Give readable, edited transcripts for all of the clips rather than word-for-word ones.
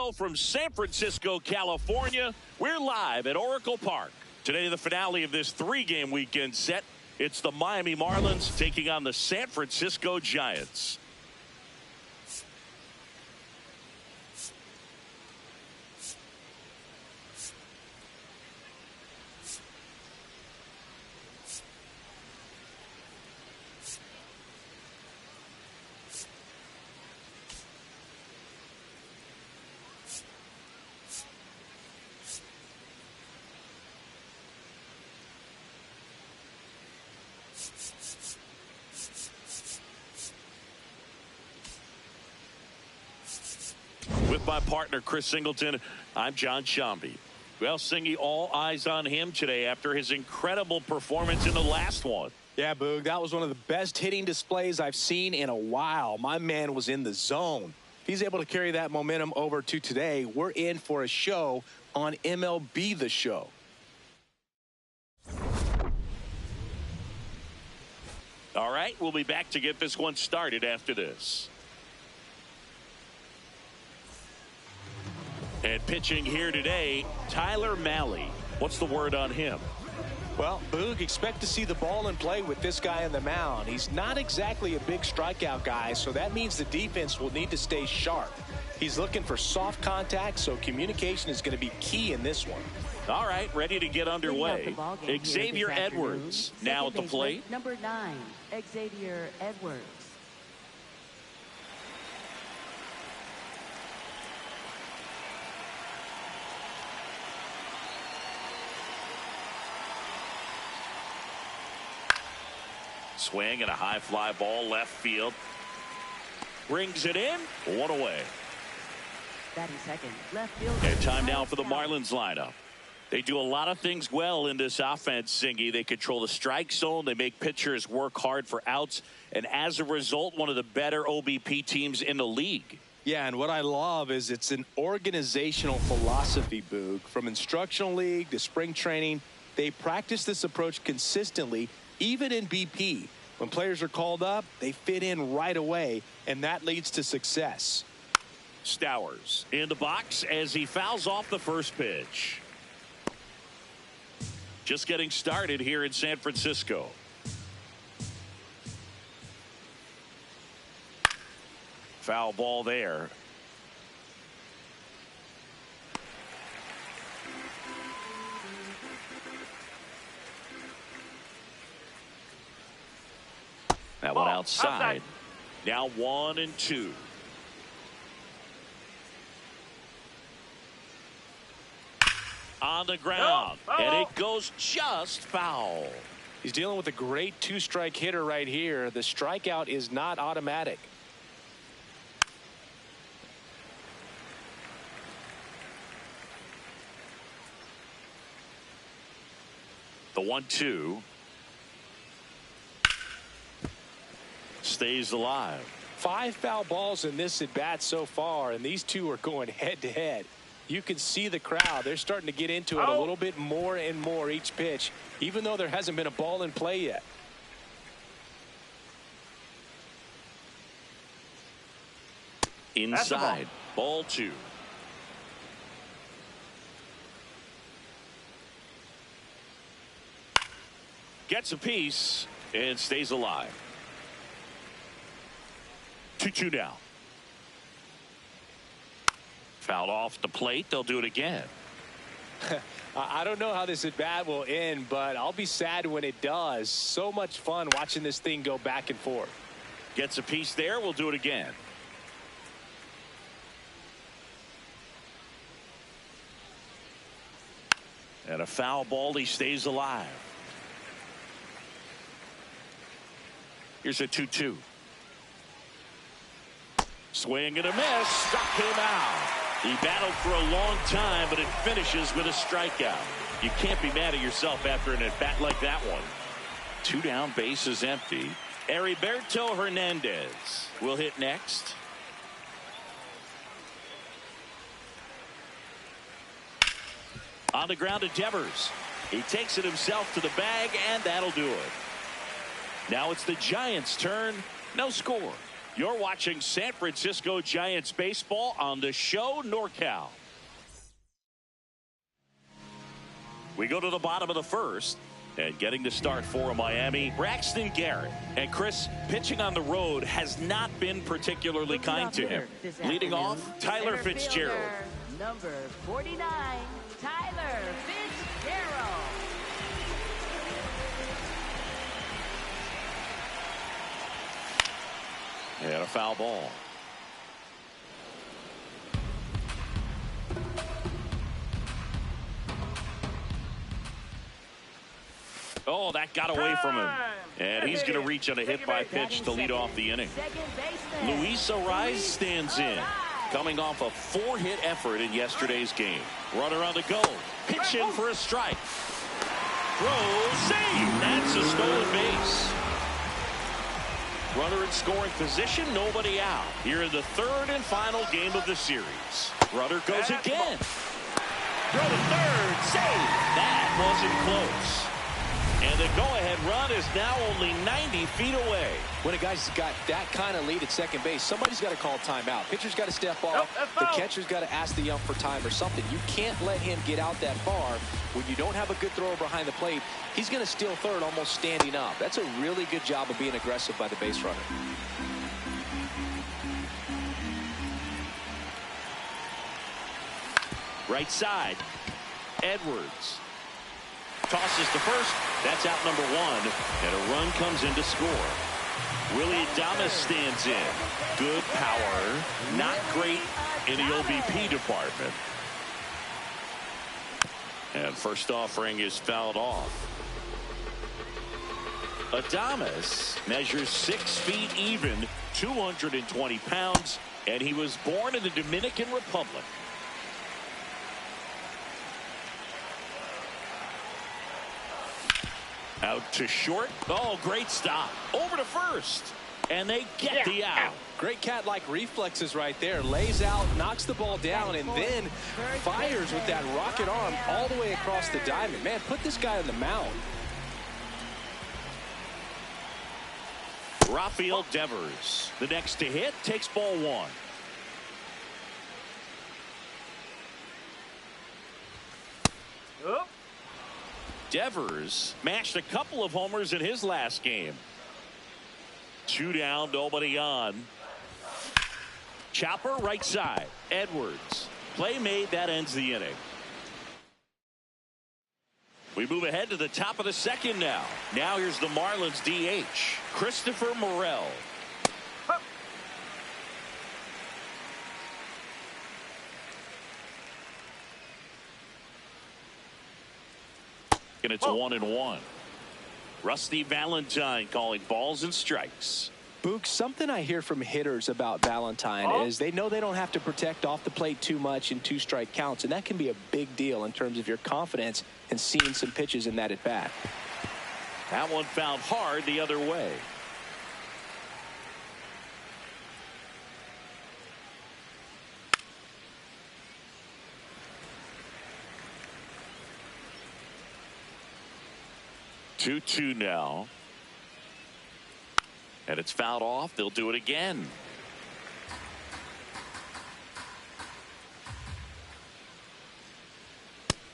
show from San Francisco, California. We're live at Oracle Park. Today, the finale of this three-game weekend set. It's the Miami Marlins taking on the San Francisco Giants. With my partner, Chris Singleton, I'm John Shambi. Well, Singy, all eyes on him today after his incredible performance in the last one. Yeah, Boog, that was one of the best hitting displays I've seen in a while. My man was in the zone. If he's able to carry that momentum over to today, we're in for a show on MLB The Show. All right, we'll be back to get this one started after this. And pitching here today, Tyler Mahle. What's the word on him? Well, Boog, expect to see the ball in play with this guy on the mound. He's not exactly a big strikeout guy, so that means the defense will need to stay sharp. He's looking for soft contact, so communication is going to be key in this one. All right, ready to get underway. Xavier Edwards now at the plate. Number 9, Xavier Edwards. Swing and a high fly ball left field. Brings it in. One away. Batting second, left field. And time now for the Marlins lineup. They do a lot of things well in this offense, Singy. They control the strike zone. They make pitchers work hard for outs. And as a result, one of the better OBP teams in the league. Yeah, and what I love is it's an organizational philosophy, Boog. From instructional league to spring training, they practice this approach consistently, even in BP. When players are called up, they fit in right away, and that leads to success. Stowers in the box as he fouls off the first pitch. Just getting started here in San Francisco. Foul ball there. That one outside. Now 1-2. On the ground. And it goes just foul. He's dealing with a great two-strike hitter right here. The strikeout is not automatic. The 1-2. Stays alive. 5 foul balls in this at bat so far, and these two are going head to head. You can see the crowd. They're starting to get into it a little bit more and more each pitch, even though there hasn't been a ball in play yet. Inside. Ball 2. Gets a piece and stays alive. 2-2 now. Fouled off the plate. They'll do it again. I don't know how this at bat will end, but I'll be sad when it does. So much fun watching this thing go back and forth. Gets a piece there. We'll do it again. And a foul ball. He stays alive. Here's a 2-2. Swing and a miss. Struck him out. He battled for a long time, but it finishes with a strikeout. You can't be mad at yourself after an at-bat like that one. 2 down, bases empty. Heriberto Hernandez will hit next. On the ground to Devers. He takes it himself to the bag, and that'll do it. Now it's the Giants' turn. No score. You're watching San Francisco Giants baseball on the show NorCal. We go to the bottom of the first. And getting the start for Miami, Braxton Garrett. And Chris, pitching on the road has not been particularly kind to him. Leading off, Tyler Fitzgerald. Number 49, Tyler Fitzgerald. And a foul ball. Oh, that got away from him. And he's going to reach on a hit by pitch to lead off the inning. Luis Ariz stands in, coming off a 4-hit effort in yesterday's game. Runner on the go. Pitch in for a strike. Throw, save. That's a stolen base. Runner in scoring position, nobody out. Here in the third and final game of the series. Runner goes again. Throw to third, save. That wasn't close. And the go-ahead run is now only 90 feet away. When a guy's got that kind of lead at second base, somebody's got to call timeout. Pitcher's got to step off. The catcher's got to ask the ump for time or something. You can't let him get out that far. When you don't have a good thrower behind the plate, he's going to steal third almost standing up. That's a really good job of being aggressive by the base runner. Right side. Edwards. Tosses to first. That's out number one. And a run comes in to score. Willie Adames stands in. Good power. Not great in the OBP department. And first offering is fouled off. Adames measures 6 feet even, 220 pounds, and he was born in the Dominican Republic. Out to short. Oh, great stop. Over to first. And they get the out. Great cat-like reflexes right there. Lays out, knocks the ball down, and then fires with that rocket arm all the way across the diamond. Man, put this guy on the mound. Rafael Devers, the next to hit, takes ball one. Devers mashed a couple of homers in his last game. 2 down, nobody on. Chopper right side. Edwards. Play made, that ends the inning. We move ahead to the top of the second now. Now here's the Marlins DH, Christopher Morel. And it's 1-1. Rusty Valentine calling balls and strikes. Boog, something I hear from hitters about Valentine is they know they don't have to protect off the plate too much in 2-strike counts, and that can be a big deal in terms of your confidence and seeing some pitches in that at bat. That one fouled hard the other way. Two now. And it's fouled off. They'll do it again.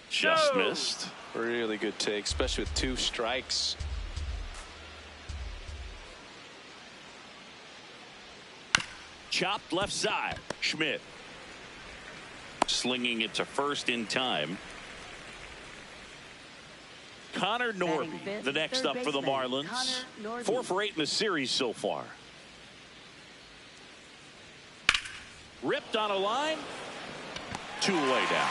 Just missed. Really good take, especially with 2 strikes. Chopped left side. Schmidt. Slinging it to first in time. Connor Norby, the next up for the Marlins. 4 for 8 in the series so far. Ripped on a line. 2 away down.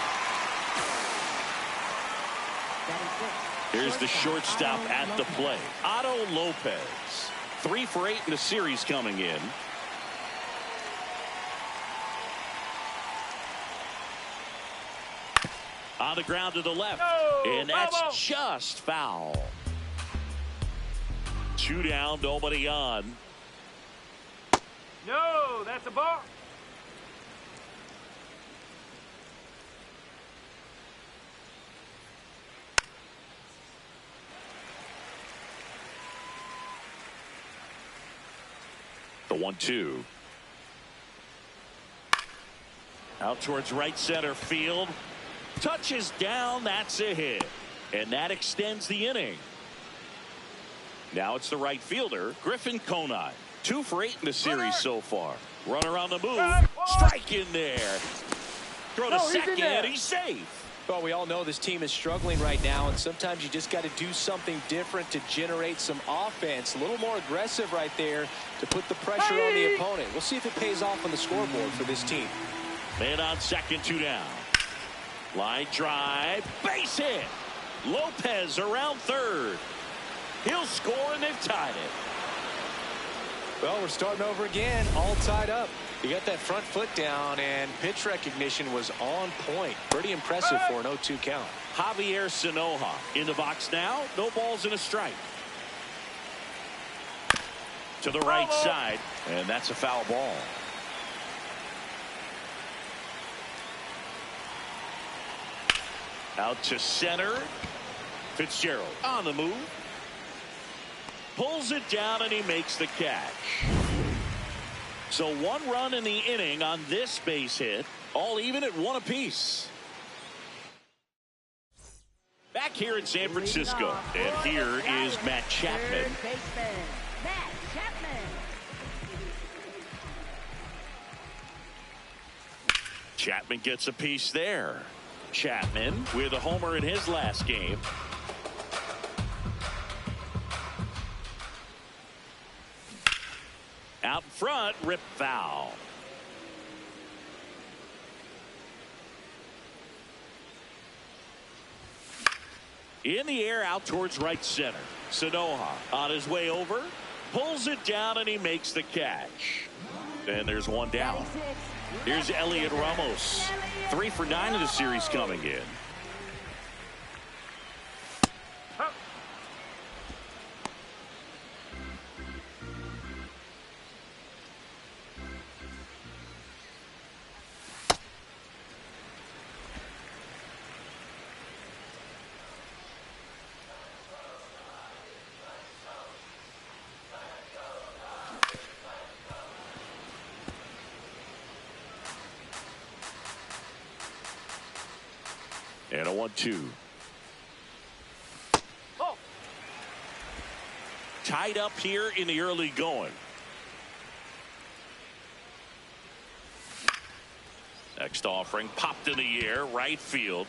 Here's the shortstop at the plate. Otto Lopez. 3 for 8 in the series coming in. On the ground to the left. And that's just foul. 2 down, nobody on. No, that's a ball. The 1-2. Out towards right center field. Touches down. That's a hit. And that extends the inning. Now it's the right fielder, Griffin Conine. 2 for 8 in the series so far. Runner on the move. Strike in there. Throw to second. He's safe. Well, we all know this team is struggling right now, and sometimes you just got to do something different to generate some offense. A little more aggressive right there to put the pressure on the opponent. We'll see if it pays off on the scoreboard for this team. Man on second, 2 down. Line drive, base hit. Lopez around third. He'll score, and they've tied it. Well, we're starting over again, all tied up. You got that front foot down, and pitch recognition was on point. Pretty impressive for an 0-2 count. Javier Sanoja in the box now. No balls and a strike. To the right side, and that's a foul ball. Out to center. Fitzgerald on the move. Pulls it down, and he makes the catch. So 1 run in the inning on this base hit. All even at 1 apiece. Back here in San Francisco. And here is Matt Chapman. Chapman gets a piece there. Chapman with a homer in his last game. Out front, rip foul. In the air, out towards right center. Sanoja on his way over, pulls it down, and he makes the catch. And there's 1 down. Here's Elliot Ramos. 3 for 9 in the series coming in. And a 1-2. Tied up here in the early going. Next offering popped in the air, right field.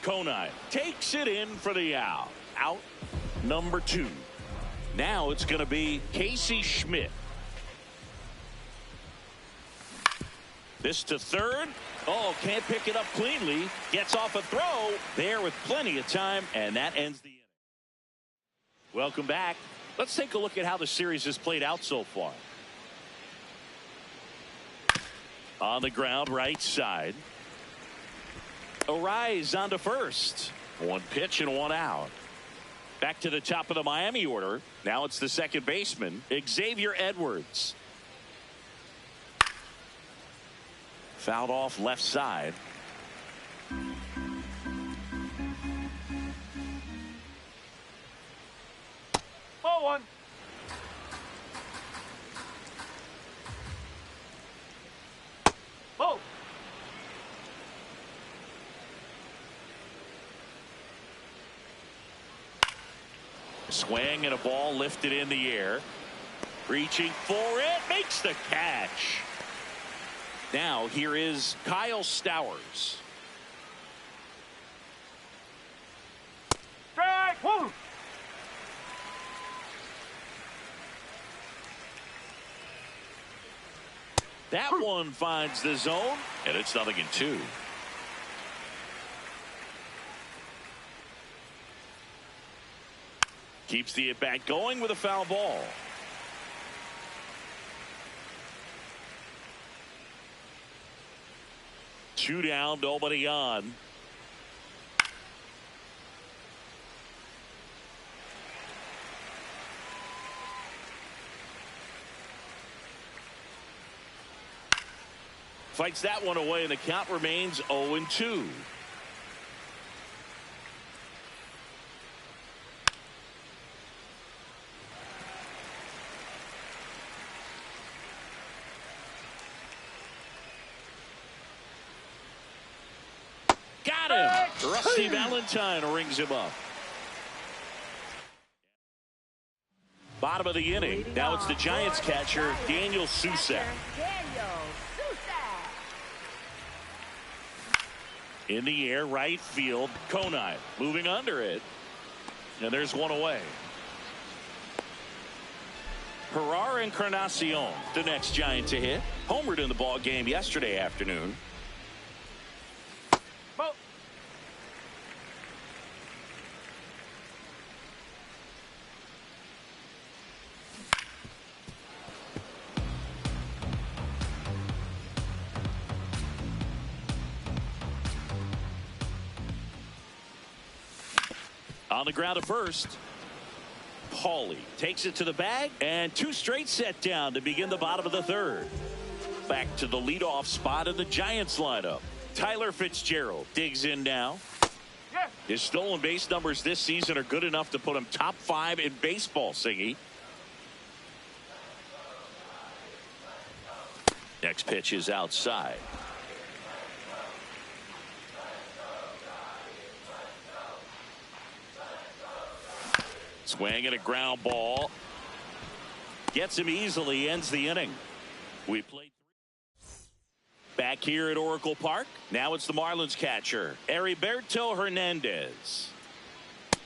Conine takes it in for the out. Out number 2. Now it's going to be Casey Schmidt. This to third. Oh, can't pick it up cleanly. Gets off a throw there with plenty of time, and that ends the inning. Welcome back. Let's take a look at how the series has played out so far. On the ground, right side. Arise on to first. 1 pitch and 1 out. Back to the top of the Miami order. Now it's the second baseman, Xavier Edwards. Fouled off left side. Ball 1. Ball. Swing and a ball lifted in the air. Reaching for it. Makes the catch. Now here is Kyle Stowers. Strike 1. That one finds the zone, and it's 0-2. Keeps the at-bat going with a foul ball. Two down, nobody on. Fights that one away, and the count remains 0-2. Rusty Valentine rings him up. Bottom of the inning. Now it's the Giants catcher, Daniel Susac. In the air, right field. Conine moving under it. And there's one away. Herrera Encarnacion, the next Giant to hit. Homered in the ball game yesterday afternoon. Ball. On the ground at first. Paulie takes it to the bag, and 2 straight set down to begin the bottom of the third. Back to the leadoff spot in the Giants lineup. Tyler Fitzgerald digs in now. Yes. His stolen base numbers this season are good enough to put him top 5 in baseball, Singy. Next pitch is outside. Swing and a ground ball. Gets him easily, ends the inning. We played back here at Oracle Park. Now it's the Marlins catcher, Heriberto Hernandez.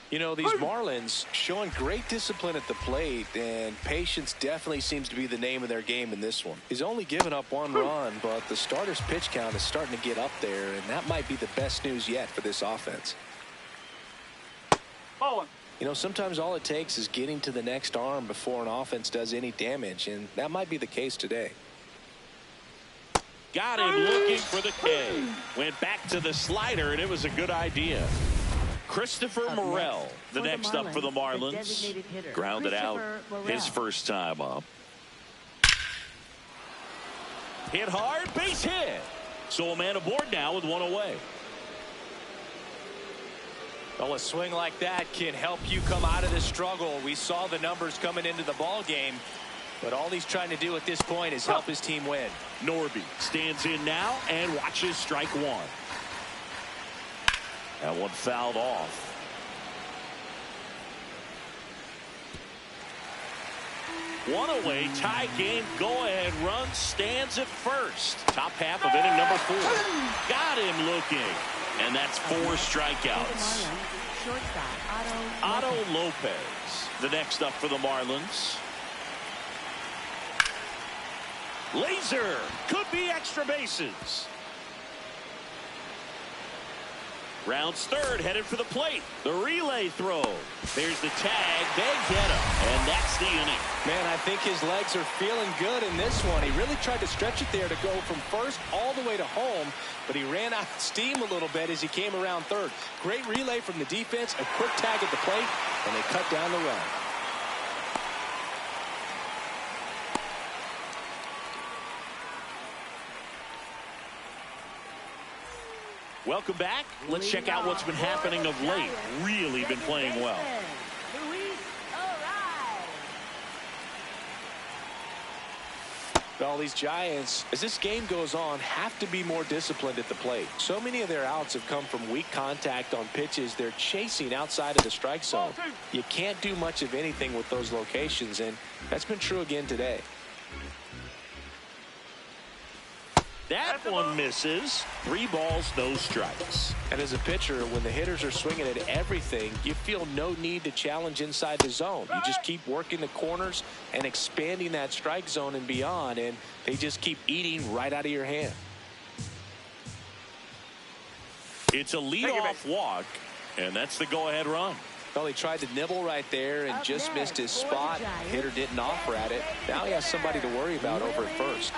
You know, these Marlins showing great discipline at the plate, and patience definitely seems to be the name of their game in this one. He's only given up 1 run, but the starter's pitch count is starting to get up there, and that might be the best news yet for this offense. Ball 1. You know, sometimes all it takes is getting to the next arm before an offense does any damage, and that might be the case today. Got him looking for the K. Went back to the slider, and it was a good idea. Christopher Morel, the next up for the Marlins. Grounded out his first time up. Hit hard, base hit. So a man aboard now with 1 away. Well, a swing like that can help you come out of this struggle. We saw the numbers coming into the ball game, but all he's trying to do at this point is help his team win. Norby stands in now and watches strike 1. That one fouled off. One away, tie game, go-ahead run, stands at first. Top half of inning number 4. Got him looking. And that's 4 strikeouts. Otto Lopez, the next up for the Marlins. Laser, could be extra bases. Rounds third, headed for the plate. The relay throw. There's the tag. They get him. And that's the inning. Man, I think his legs are feeling good in this one. He really tried to stretch it there to go from first all the way to home, but he ran out of steam a little bit as he came around third. Great relay from the defense, a quick tag at the plate, and they cut down the run. Welcome back. Let's check out what's been happening of late. Really been playing well. Well, these Giants, as this game goes on, have to be more disciplined at the plate. So many of their outs have come from weak contact on pitches they're chasing outside of the strike zone. You can't do much of anything with those locations, and that's been true again today. That one misses. 3 balls, no strikes. And as a pitcher, when the hitters are swinging at everything, you feel no need to challenge inside the zone. You just keep working the corners and expanding that strike zone and beyond, and they just keep eating right out of your hand. It's a leadoff walk, and that's the go-ahead run. Well, he tried to nibble right there and just missed his spot. Hitter didn't offer at it. Now he has somebody to worry about over at first.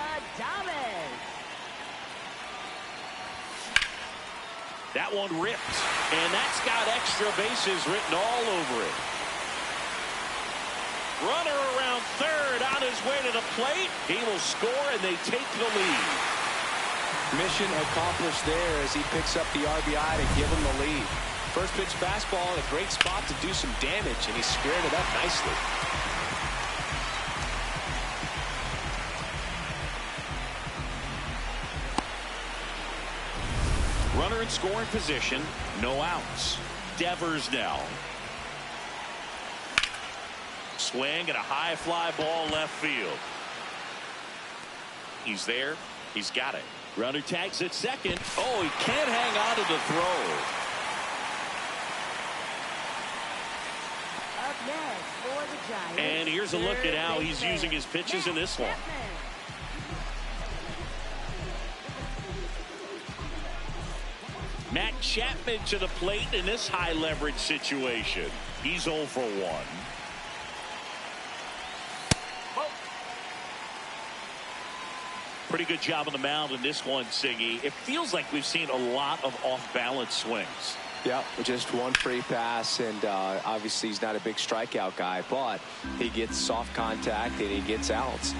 That one ripped, and that's got extra bases written all over it. Runner around third on his way to the plate. He will score, and they take the lead. Mission accomplished there as he picks up the RBI to give him the lead. First pitch fastball in a great spot to do some damage, and he squared it up nicely. Runner in scoring position. No outs. Devers now. Swing and a high fly ball left field. He's there. He's got it. Runner tags at second. Oh, he can't hang on to the throw. Up next for the Giants. And here's a look at how he's using his pitches in this one. Matt Chapman to the plate in this high leverage situation. He's 0 for 1. Pretty good job on the mound in this one, Singy. It feels like we've seen a lot of off-balance swings. Yeah, just one free pass, and obviously he's not a big strikeout guy, but he gets soft contact and he gets outs.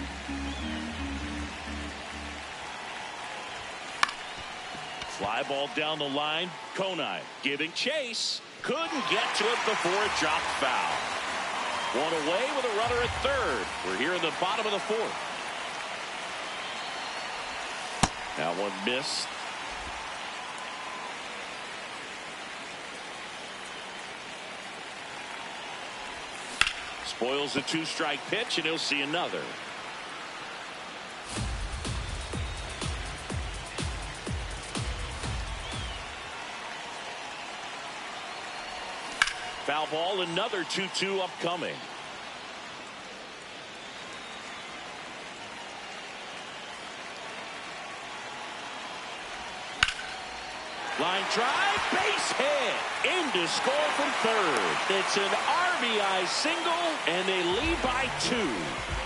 Fly ball down the line. Konai giving chase. Couldn't get to it before it dropped foul. One away with a runner at third. We're here in the bottom of the fourth. That one missed. Spoils a 2-strike pitch, and he'll see another. Foul ball, another 2-2 upcoming. Line drive, base hit, in to score from third. It's an RBI single, and they lead by 2.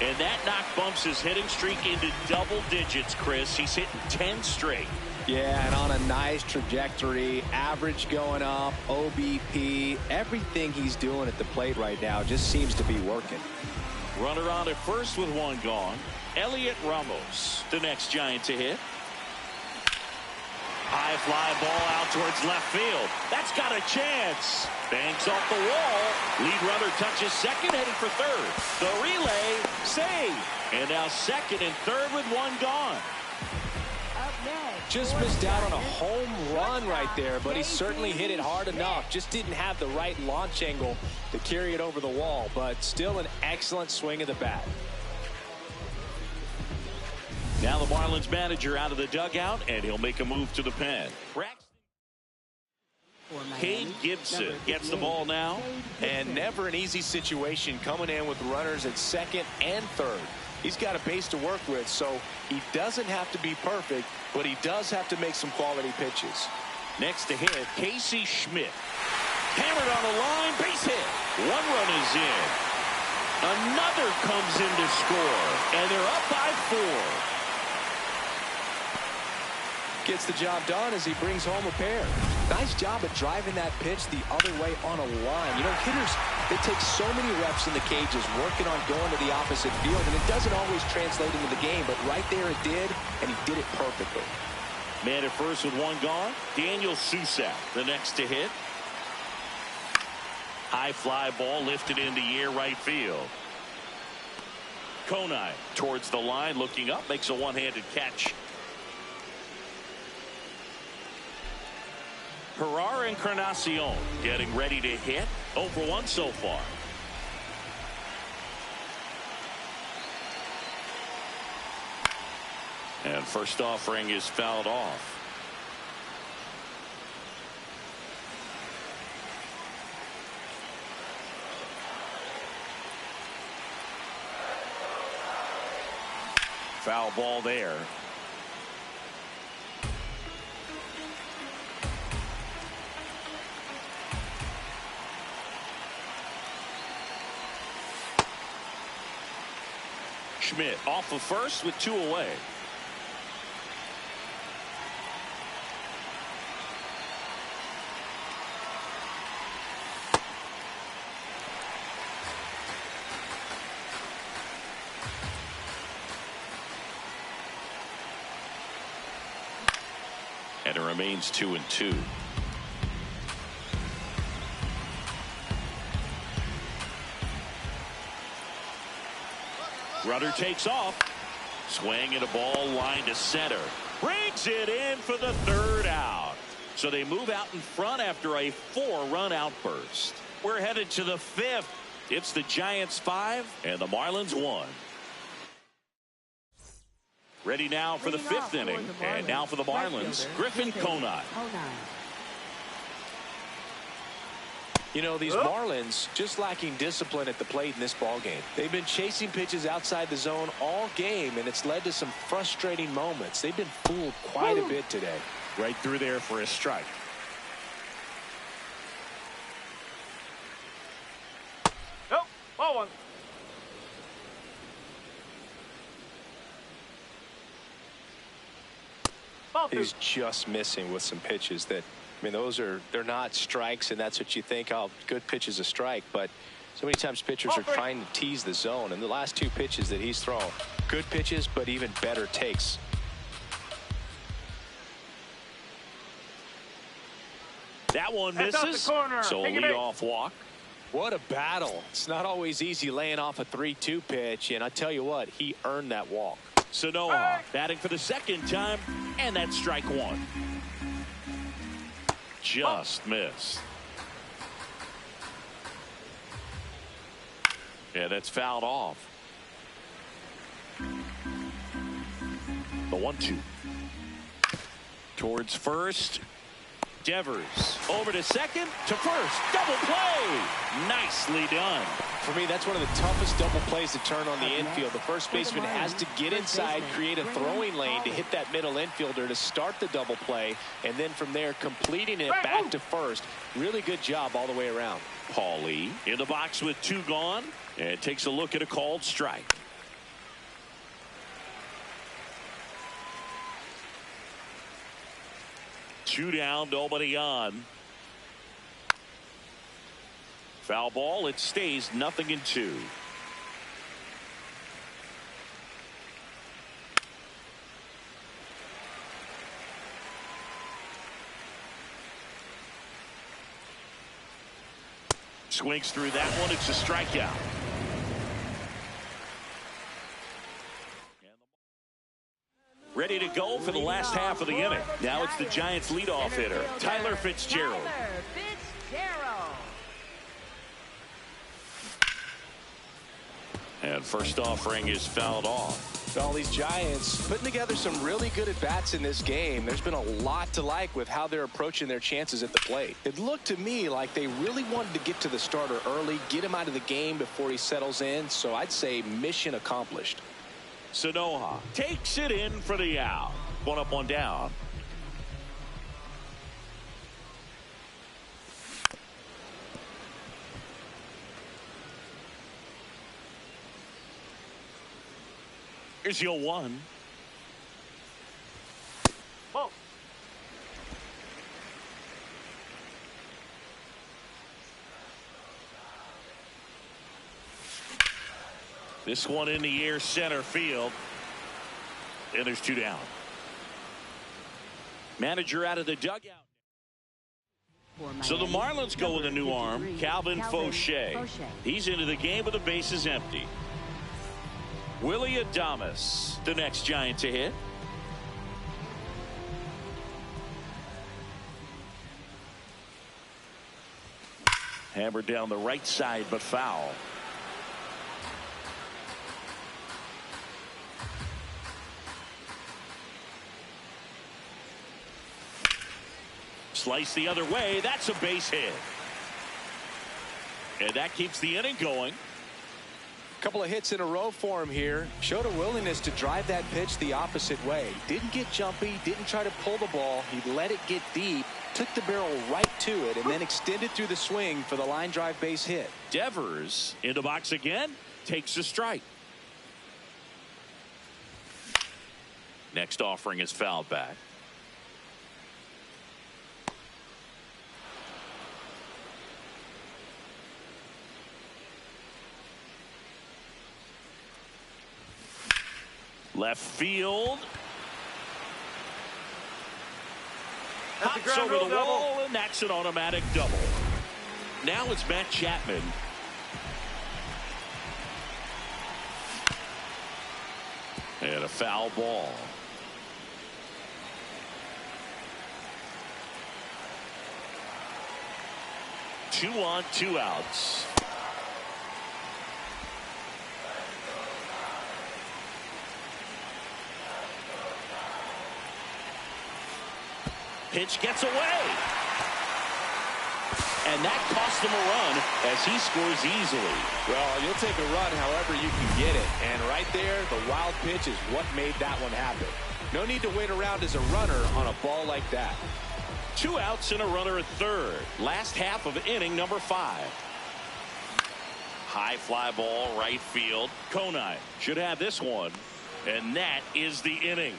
And that knock bumps his hitting streak into double digits, Chris. He's hitting 10 straight. Yeah, and on a nice trajectory, average going up, OBP, everything he's doing at the plate right now just seems to be working. Runner on at first with one gone. Elliot Ramos, the next Giant to hit. High fly ball out towards left field. That's got a chance. Banks off the wall. Lead runner touches second, heading for third. The relay, save. And now second and third with one gone. Up next. Just missed out on a home run right there, but he certainly hit it hard enough. Just didn't have the right launch angle to carry it over the wall, but still an excellent swing of the bat. Now the Marlins manager out of the dugout, and he'll make a move to the pen. Cade Gibson gets the ball now. And never an easy situation coming in with runners at second and third. He's got a base to work with, so he doesn't have to be perfect, but he does have to make some quality pitches. Next to hit, Casey Schmidt. Hammered on the line, base hit. One run is in. Another comes in to score, and they're up by 4. Gets the job done as he brings home a pair. Nice job of driving that pitch the other way on a line. You know, hitters, they take so many reps in the cages working on going to the opposite field, and it doesn't always translate into the game, but right there it did, and he did it perfectly. Man at first with one gone. Daniel Susak, the next to hit. High fly ball lifted in the air right field. Konai towards the line, looking up, makes a one-handed catch. Herrera Encarnacion getting ready to hit. 0 for 1 so far. And first offering is fouled off. Foul ball there. Schmidt off of first with 2 away. And it remains 2-2. Runner takes off. Swing and a ball line to center. Brings it in for the 3rd out. So they move out in front after a 4-run outburst. We're headed to the 5th. It's the Giants 5 and the Marlins 1. Ready now for the 5th inning. And now for the Marlins, Griffin Conine. You know, these Marlins just lacking discipline at the plate in this ball game. They've been chasing pitches outside the zone all game, and it's led to some frustrating moments. They've been fooled quite a bit today. Right through there for a strike. Nope. Ball 1. Ball 2. He's just missing with some pitches that, I mean, they're not strikes, and that's what you think, oh, good pitch is a strike. But so many times pitchers are trying to tease the zone, and the last 2 pitches that he's thrown, good pitches, but even better takes. That one misses. So a leadoff walk. What a battle. It's not always easy laying off a 3-2 pitch, and I tell you what, he earned that walk. Sanoa batting for the 2nd time, and that's strike 1. Just missed. Yeah, that's fouled off. The 1-2. Towards first. Devers over to second to first. Double play. Nicely done. For me, that's one of the toughest double plays to turn on the infield. The first baseman has to get inside, create a throwing lane to hit that middle infielder to start the double play, and then from there completing it back to first. Really good job all the way around. Paulie in the box with 2 gone, and takes a look at a called strike. Two down, nobody on. Foul ball. It stays 0-2. Swings through that one. It's a strikeout. Ready to go for the last half of the inning. Now it's the Giants leadoff hitter, Tyler Fitzgerald. And first offering is fouled off. All these Giants putting together some really good at-bats in this game. There's been a lot to like with how they're approaching their chances at the plate. It looked to me like they really wanted to get to the starter early, get him out of the game before he settles in. So I'd say mission accomplished. Sanoa takes it in for the out. 1 up, 1 down. Here's your 1. Ball. This one in the air, center field. And there's 2 down. Manager out of the dugout. So the Marlins go with a new arm, Calvin Fauché. He's into the game with the bases empty. Willie Adames, the next Giant to hit. Hammered down the right side, but foul. Slice the other way. That's a base hit. And that keeps the inning going. Couple of hits in a row for him here. Showed a willingness to drive that pitch the opposite way. Didn't get jumpy, didn't try to pull the ball. He let it get deep, took the barrel right to it, and then extended through the swing for the line drive base hit. Devers in the box again, takes a strike. Next offering is fouled back. Left field. Hops over the wall, and that's an automatic double. Now it's Matt Chapman. And a foul ball. 2 on, 2 outs. Pitch gets away. And that cost him a run as he scores easily. Well, you'll take a run however you can get it. And right there, the wild pitch is what made that one happen. No need to wait around as a runner on a ball like that. 2 outs and a runner at third. Last half of inning number 5. High fly ball, right field. Konai should have this one. And that is the inning.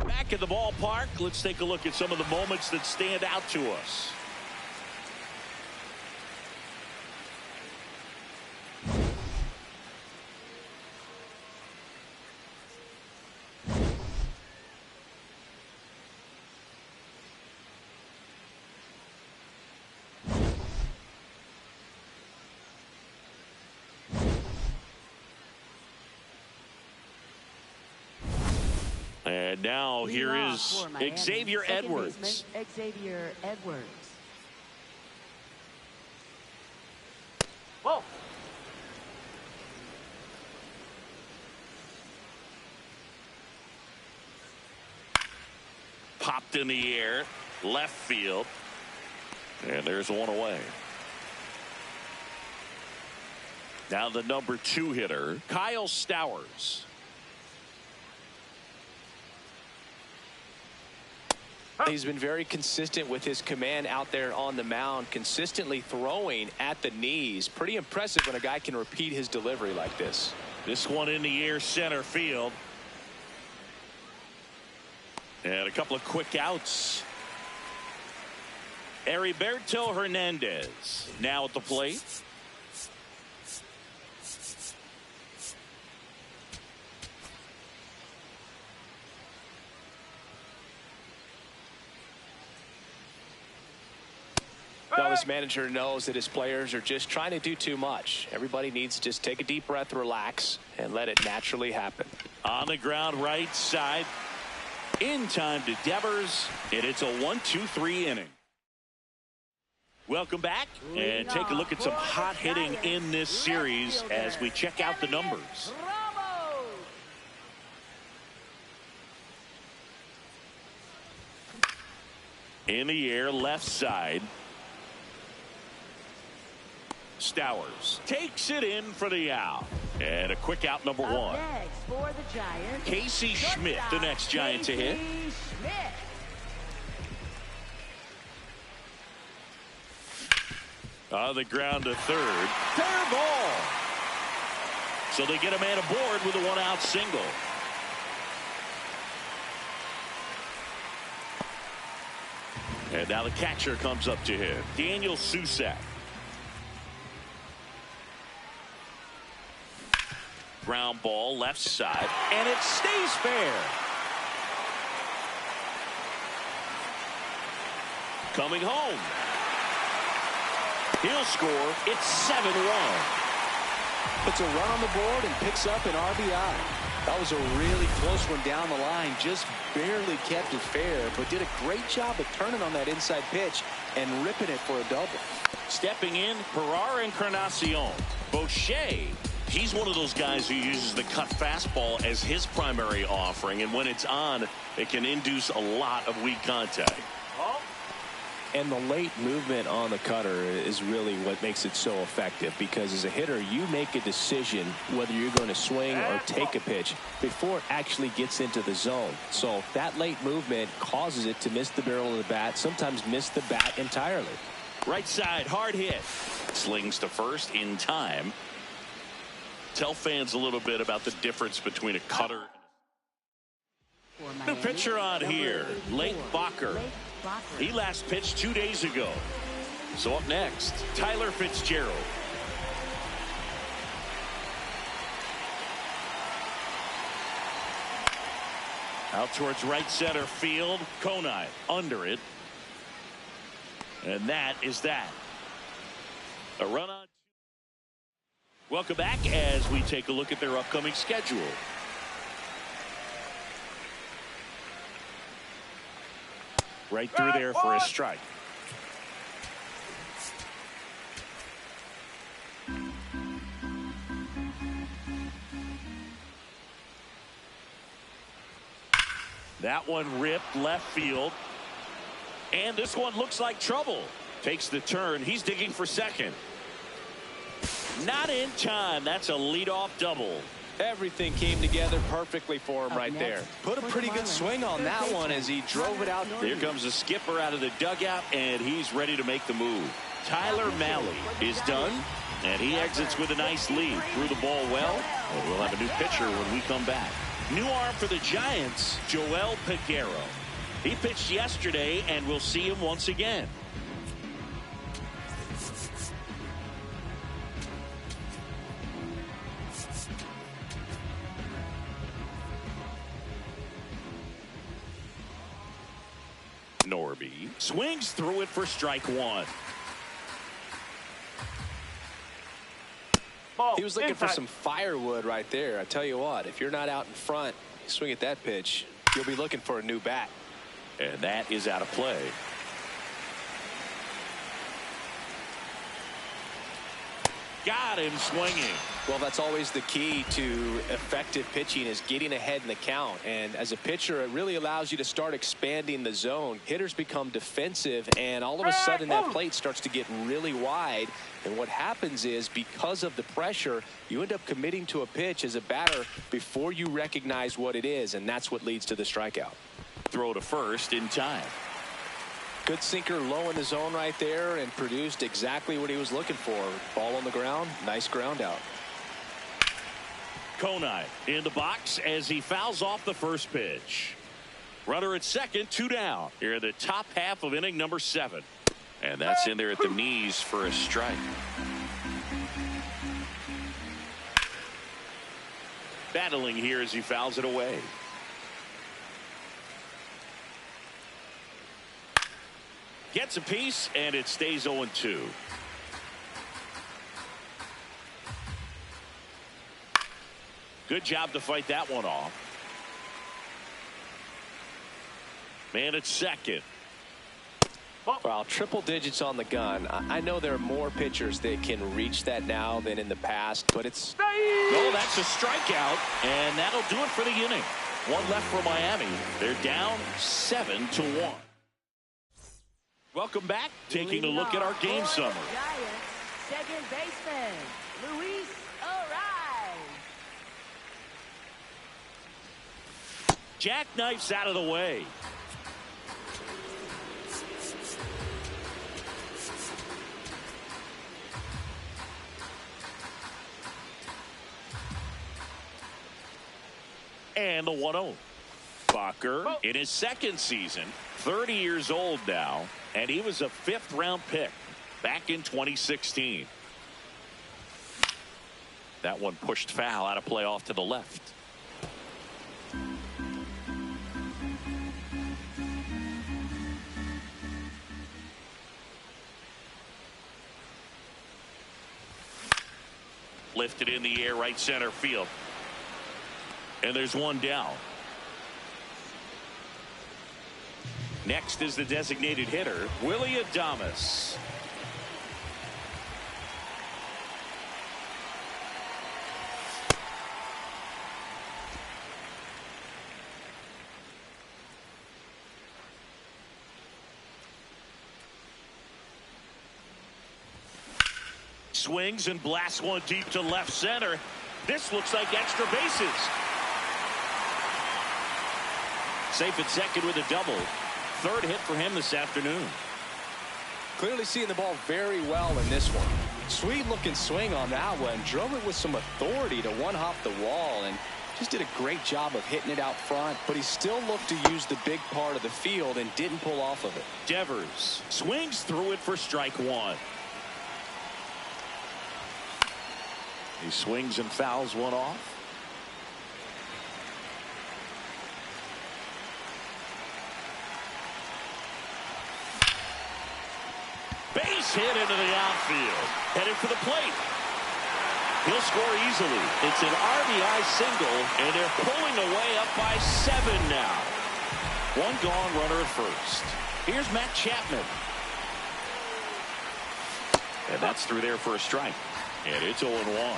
Back at the ballpark, let's take a look at some of the moments that stand out to us. And now here is Xavier Edwards. Xavier Edwards. Whoa. Popped in the air, left field. And there's one away. Now the number 2 hitter, Kyle Stowers. He's been very consistent with his command out there on the mound, consistently throwing at the knees. Pretty impressive when a guy can repeat his delivery like this. This one in the air, center field. And a couple of quick outs. Heriberto Hernandez now at the plate. Now his manager knows that his players are just trying to do too much. Everybody needs to just take a deep breath, relax, and let it naturally happen. On the ground, right side. In time to Devers, and it's a 1-2-3 inning. Welcome back, and take a look at some hot hitting in this series as we check out the numbers. In the air, left side. Stowers takes it in for the out. And a quick out, number 1. Next for the Giants, Casey Schmidt, the next Giant to hit. Schmidt. On the ground to third. Fair ball. So they get a man aboard with a 1-out single. And now the catcher comes up to him, Daniel Susak. Ground ball left side, and it stays fair. Coming home. He'll score. It's 7-1. Puts a run on the board and picks up an RBI. That was a really close one down the line. Just barely kept it fair, but did a great job of turning on that inside pitch and ripping it for a double. Stepping in, Ferrar Encarnacion. Boucher. He's one of those guys who uses the cut fastball as his primary offering, and when it's on, it can induce a lot of weak contact. And the late movement on the cutter is really what makes it so effective, because as a hitter, you make a decision whether you're going to swing or take a pitch before it actually gets into the zone. So that late movement causes it to miss the barrel of the bat, sometimes miss the bat entirely. Right side, hard hit. Slings to first in time. Tell fans a little bit about the difference between a cutter. The pitcher on here, Lake Bacher. He last pitched 2 days ago. So up next, Tyler Fitzgerald. Out towards right center field. Konai under it. And that is that. A run on. Welcome back as we take a look at their upcoming schedule. Right through there for a strike. That one ripped left field. And this one looks like trouble. Takes the turn. He's digging for second. Not in time. That's a leadoff double. Everything came together perfectly for him right there. Put a pretty good swing on that one as he drove it out. Here comes the skipper out of the dugout, and he's ready to make the move. Tyler Mahle is done, and he exits with a nice lead. Threw the ball well, and we'll have a new pitcher when we come back. New arm for the Giants, Joel Peguero. He pitched yesterday, and we'll see him once again. Norby swings through it for strike one. Ball He was looking for inside. some firewood right there. I tell you what, if you're not out in front, you swing at that pitch, you'll be looking for a new bat. And that is out of play. Got him swinging. Well, that's always the key to effective pitching, is getting ahead in the count. And as a pitcher, it really allows you to start expanding the zone. Hitters become defensive, and all of a sudden that plate starts to get really wide. And what happens is, because of the pressure, you end up committing to a pitch as a batter before you recognize what it is, and that's what leads to the strikeout. Throw to first in time. Good sinker low in the zone right there, and produced exactly what he was looking for. Ball on the ground, nice ground out. Conine in the box as he fouls off the first pitch. Runner at second, 2 down. Here in the top half of inning number 7. And that's in there at the knees for a strike. Battling here as he fouls it away. Gets a piece, and it stays 0-2. Good job to fight that one off. Man at second. Well, triple digits on the gun. I know there are more pitchers that can reach that now than in the past, but it's... Oh, that's a strikeout, and that'll do it for the inning. One left for Miami. They're down 7-1. Welcome back. Taking a look at our game summary. Giants, second baseman, Luis Ariz. Jackknifes out of the way. And the 1-0. Bacher in his second season, 30 years old now, and he was a 5th-round pick back in 2016. That one pushed foul, out of play off to the left. Lifted in the air, right center field. And there's one down. Next is the designated hitter, Willy Adames. Swings and blasts one deep to left center. This looks like extra bases. Safe at second with a double. 3rd hit for him this afternoon. Clearly seeing the ball very well in this one. Sweet looking swing on that one. Drove it with some authority to one-hop the wall and just did a great job of hitting it out front, but he still looked to use the big part of the field and didn't pull off of it. Devers swings through it for strike one. He swings and fouls one off. Base hit into the outfield. Headed for the plate. He'll score easily. It's an RBI single, and they're pulling away up by 7 now. One gone, runner at first. Here's Matt Chapman. And that's through there for a strike. And it's 0-1.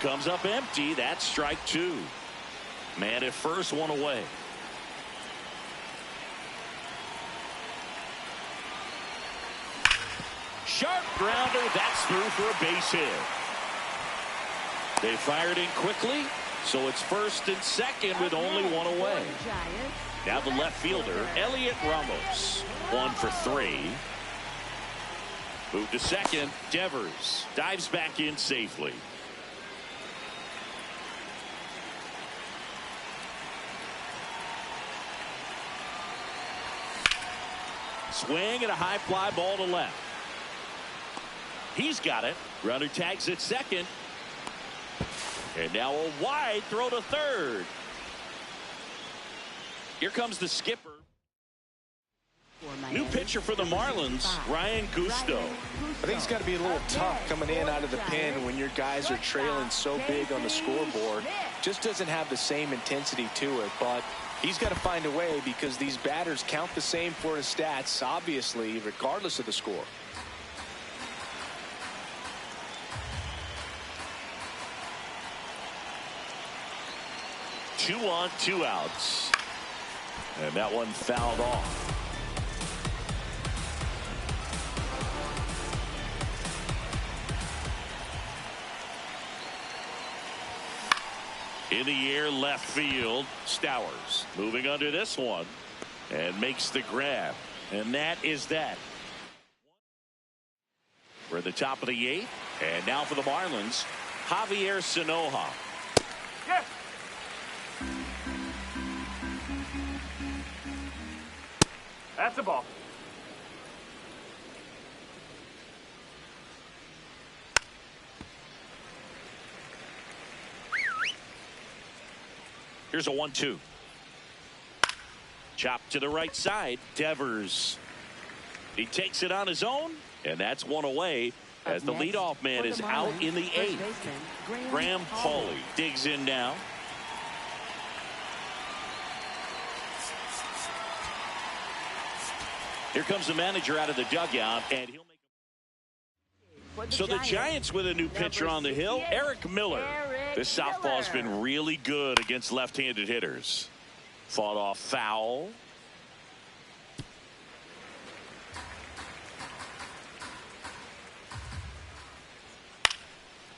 comes up empty. That's strike two. Man at first, one away. Sharp grounder. That's through for a base hit. They fired in quickly, so it's first and second with only one away. Now the left fielder, Elliot Ramos. 1 for 3. Move to second. Devers dives back in safely. Swing and a high fly ball to left. He's got it. Runner tags at second. And now a wide throw to third. Here comes the skipper. New pitcher for the Marlins, Ryan Gusto. I think it's got to be a little tough coming in out of the pen when your guys are trailing so big on the scoreboard. Just doesn't have the same intensity to it, but he's got to find a way because these batters count the same for his stats, obviously, regardless of the score. Two on, 2 outs. And that one fouled off. In the air, left field. Stowers moving under this one and makes the grab. And that is that. We're at the top of the 8th. And now for the Marlins, Javier Sanoja. Yes. That's a ball. Here's a 1-2. Chop to the right side. Devers. He takes it on his own, and that's one away as the leadoff man is out in the 8th. Graham Pauley digs in now. Here comes the manager out of the dugout, and he'll make. So the Giants with a new pitcher on the hill, Eric Miller. This southpaw's been really good against left-handed hitters. Fought off foul.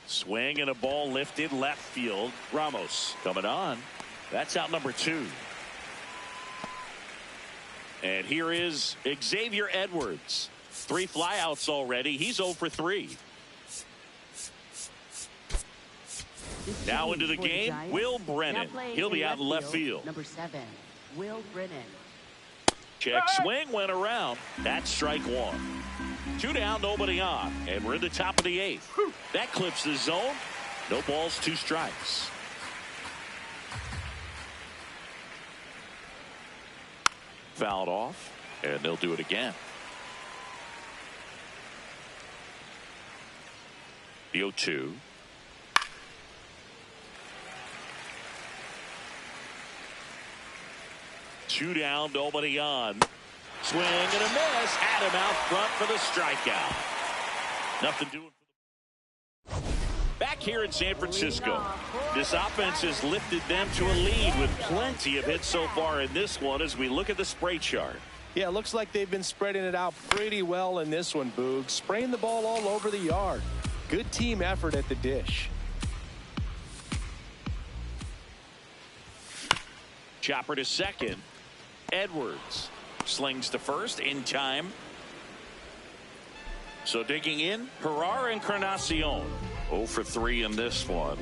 Swing and a ball lifted left field. Ramos coming on. That's out number 2. And here is Xavier Edwards. 3 flyouts already. He's 0 for 3. Now into the game, Will Brennan. He'll be out in left field. Number 7, Will Brennan. Check swing, went around. That's strike 1. 2 down, nobody on. And we're in the top of the 8th. That clips the zone. No balls, 2 strikes. Fouled off, and they'll do it again. The 0-2. Two down, nobody on. Swing and a miss. Adam out front for the strikeout. Nothing doing for the. Back here in San Francisco, this offense has lifted them to a lead with plenty of hits so far in this one as we look at the spray chart. Yeah, it looks like they've been spreading it out pretty well in this one, Boog. Spraying the ball all over the yard. Good team effort at the dish. Chopper to second. Edwards slings to first in time. So digging in, Herrera Encarnacion. 0 for 3 in this one.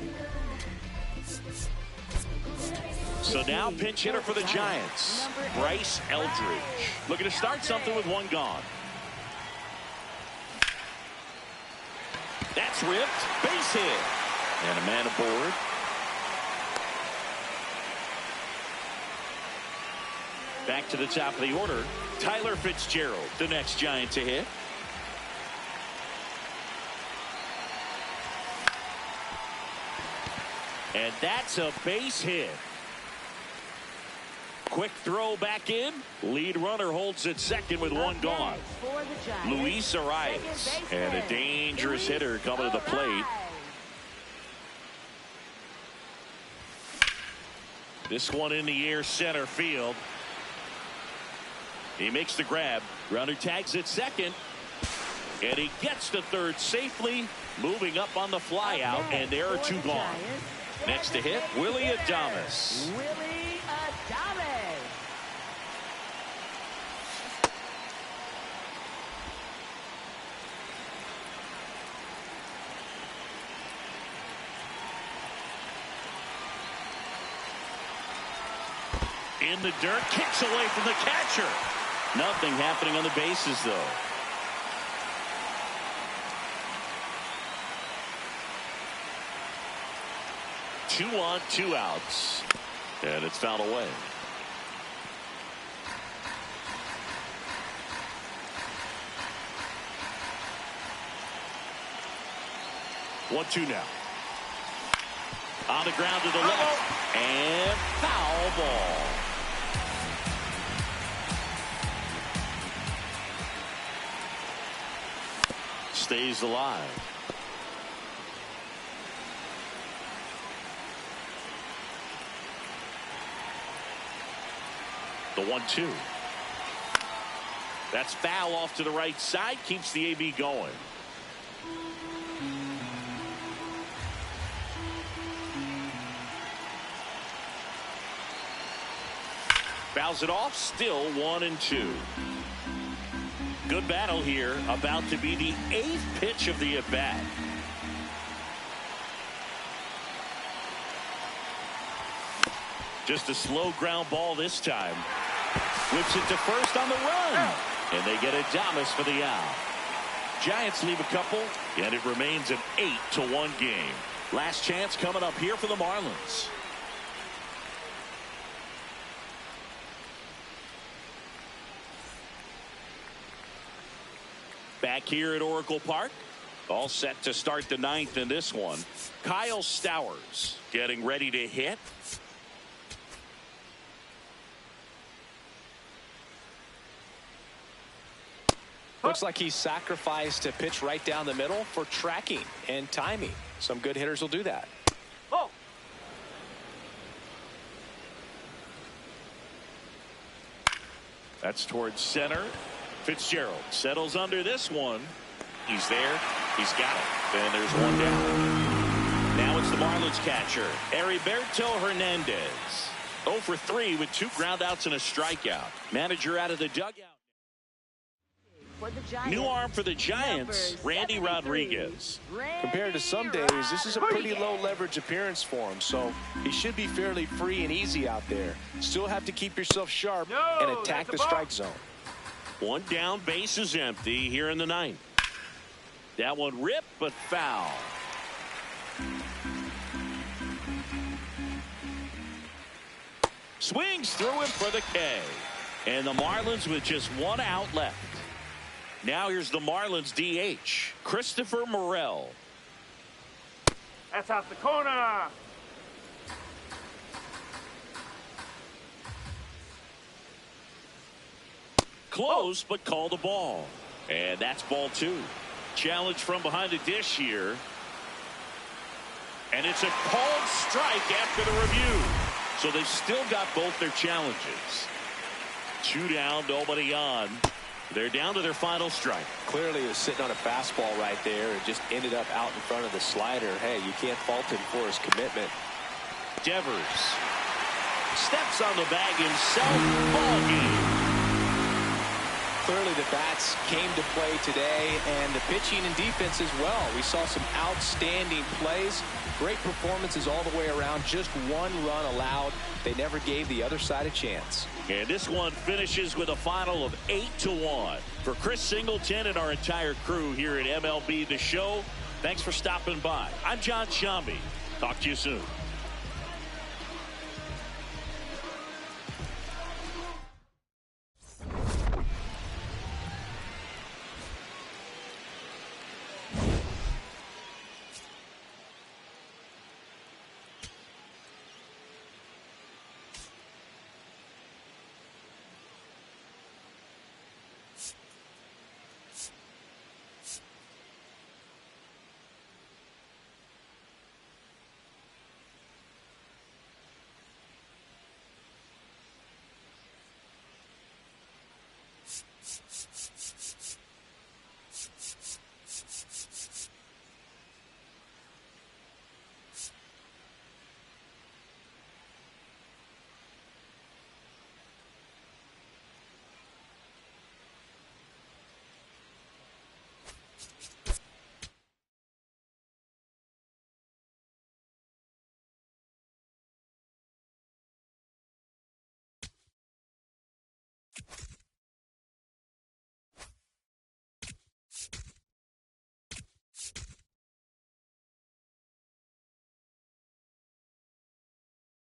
So now pinch hitter for the Giants, Bryce Eldridge. Looking to start something with 1 gone. That's ripped. Base hit. And a man aboard. Back to the top of the order. Tyler Fitzgerald, the next Giant to hit. And that's a base hit. Quick throw back in. Lead runner holds at second with 1 gone. Luis Arias. And a dangerous hitter coming to the plate. This one in the air, center field. He makes the grab. Grounder tags at second. And he gets to third safely, moving up on the fly out, and there are two gone. Next to hit, Willie Adames. Willie Adames. In the dirt, kicks away from the catcher. Nothing happening on the bases, though. Two on, two outs. And it's fouled away. One, two now. On the ground to the left. And foul ball. Stays alive. The 1-2. That's foul off to the right side. Keeps the AB going. Fouls it off. Still 1-2. Good battle here. About to be the 8th pitch of the at-bat. Just a slow ground ball this time. Whips it to first on the run. And they get Adames for the out. Giants leave a couple, and it remains an 8-1 game. Last chance coming up here for the Marlins. Back here at Oracle Park. All set to start the 9th in this one. Kyle Stowers getting ready to hit. Looks like he sacrificed a pitch right down the middle for tracking and timing. Some good hitters will do that. Oh. That's towards center. Fitzgerald settles under this one. He's there. He's got it. And there's one down. Now it's the Marlins catcher, Heriberto Hernandez. 0 for 3 with 2 groundouts and a strikeout. Manager out of the dugout. New arm for the Giants, Randy Rodriguez. Compared to some days, this is a pretty low leverage appearance for him, so he should be fairly free and easy out there. Still have to keep yourself sharp and attack the strike zone. One down, base is empty here in the 9th. That one ripped, but foul. Swings through him for the K. And the Marlins with just 1 out left. Now here's the Marlins DH, Christopher Morel. That's out the corner. Close, but called a ball. And that's ball 2. Challenge from behind the dish here. And it's a called strike after the review. So they've still got both their challenges. 2 down, nobody on. They're down to their final strike. Clearly he was sitting on a fastball right there and just ended up out in front of the slider. Hey, you can't fault him for his commitment. Devers steps on the bag himself. Ball game. Clearly the bats came to play today, and the pitching and defense as well. We saw some outstanding plays. Great performances all the way around. Just 1 run allowed. They never gave the other side a chance. And this one finishes with a final of 8-1. For Chris Singleton and our entire crew here at MLB The Show, thanks for stopping by. I'm John Shambi. Talk to you soon.